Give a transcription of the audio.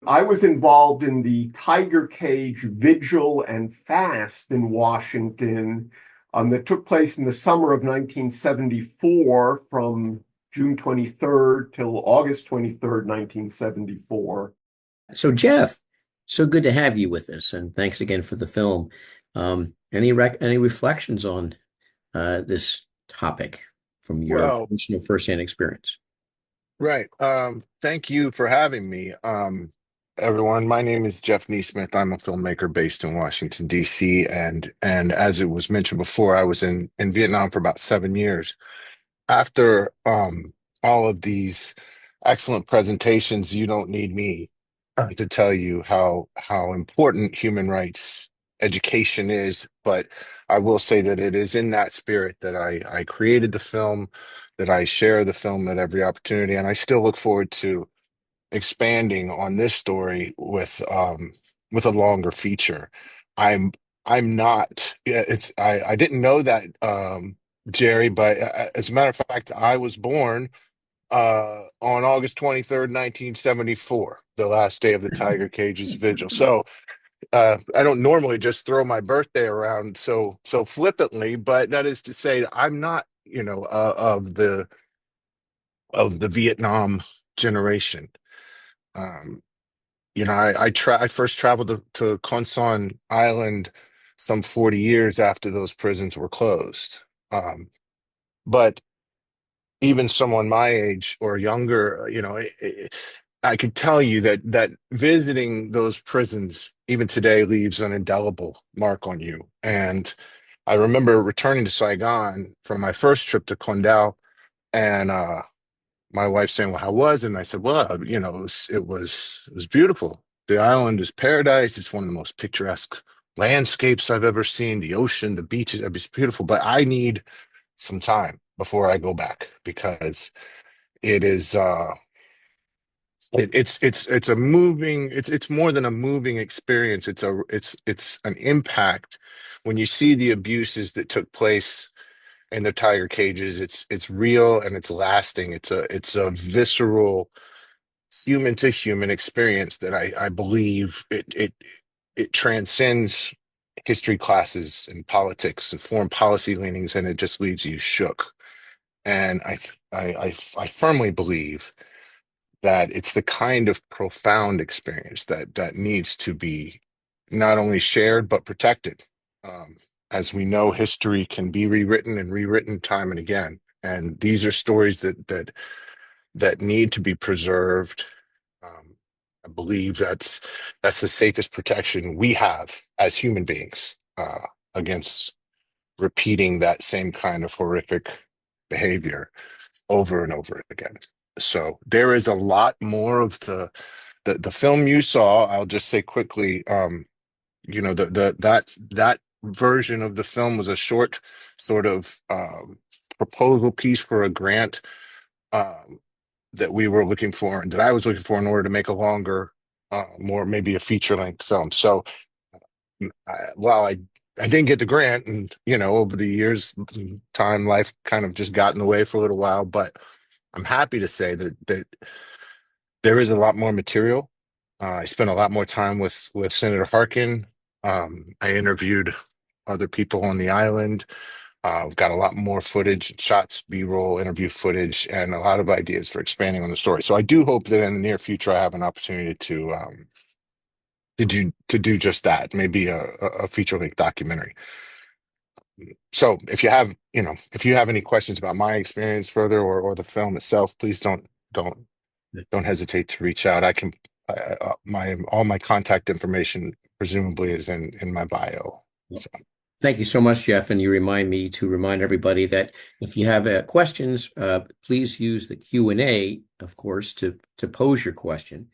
I was involved in the Tiger Cage Vigil and Fast in Washington that took place in the summer of 1974 from June 23rd till August 23rd, 1974. So, Jeff, so good to have you with us, and thanks again for the film. Any reflections on this topic from your Well, personal firsthand experience? right. Thank you for having me. Everyone, my name is Jeff Nesmith. I'm a filmmaker based in Washington, D.C. And as it was mentioned before, I was in Vietnam for about 7 years. After all of these excellent presentations, you don't need me to tell you how important human rights education is. But I will say that it is in that spirit that I created the film, that I share the film at every opportunity, and I still look forward to expanding on this story with a longer feature. I'm I'm not. Yeah, I didn't know that, Jerry, but as a matter of fact, I was born on August 23rd, 1974, the last day of the Tiger Cage's vigil. So I don't normally just throw my birthday around so flippantly, but that is to say, I'm not, of the Vietnam generation. Um, I first traveled to Con Son Island some 40 years after those prisons were closed. But even someone my age or younger, I could tell you that visiting those prisons even today leaves an indelible mark on you. And I remember returning to Saigon from my first trip to Condal, and my wife saying, "Well, how was it?" And I said, "Well, it was beautiful. The island is paradise. It's one of the most picturesque landscapes I've ever seen. The ocean, the beaches, it's beautiful. But I need some time before I go back because it is it's a moving it's more than a moving experience. It's an impact when you see the abuses that took place in the tiger cages. It's real and it's lasting. It's a visceral human to human experience that I believe it transcends history classes and politics and foreign policy leanings, and it just leaves you shook. And I firmly believe that it's the kind of profound experience that needs to be not only shared but protected. Um, as we know, history can be rewritten and rewritten time and again, and these are stories that need to be preserved. Um, I believe that's the safest protection we have as human beings against repeating that same kind of horrific behavior over and over again. So there is a lot more of the film you saw. I'll just say quickly, that version of the film was a short sort of proposal piece for a grant um, that we were looking for, and that I was looking for in order to make a longer, more maybe a feature length film. So while I didn't get the grant, and over the years, time, life kind of just got in the way for a little while, but I'm happy to say that there is a lot more material. I spent a lot more time with Senator Harkin. I interviewed other people on the island. We've got a lot more footage, shots, B-roll, interview footage, and a lot of ideas for expanding on the story. So I do hope that in the near future I have an opportunity to do just that, maybe a feature-length documentary. So if you have any questions about my experience further, or the film itself, please don't don't hesitate to reach out. I can my all my contact information presumably is in my bio. So Thank you so much, Jeff. And you remind me to remind everybody that if you have questions, please use the Q&A, of course, to pose your question.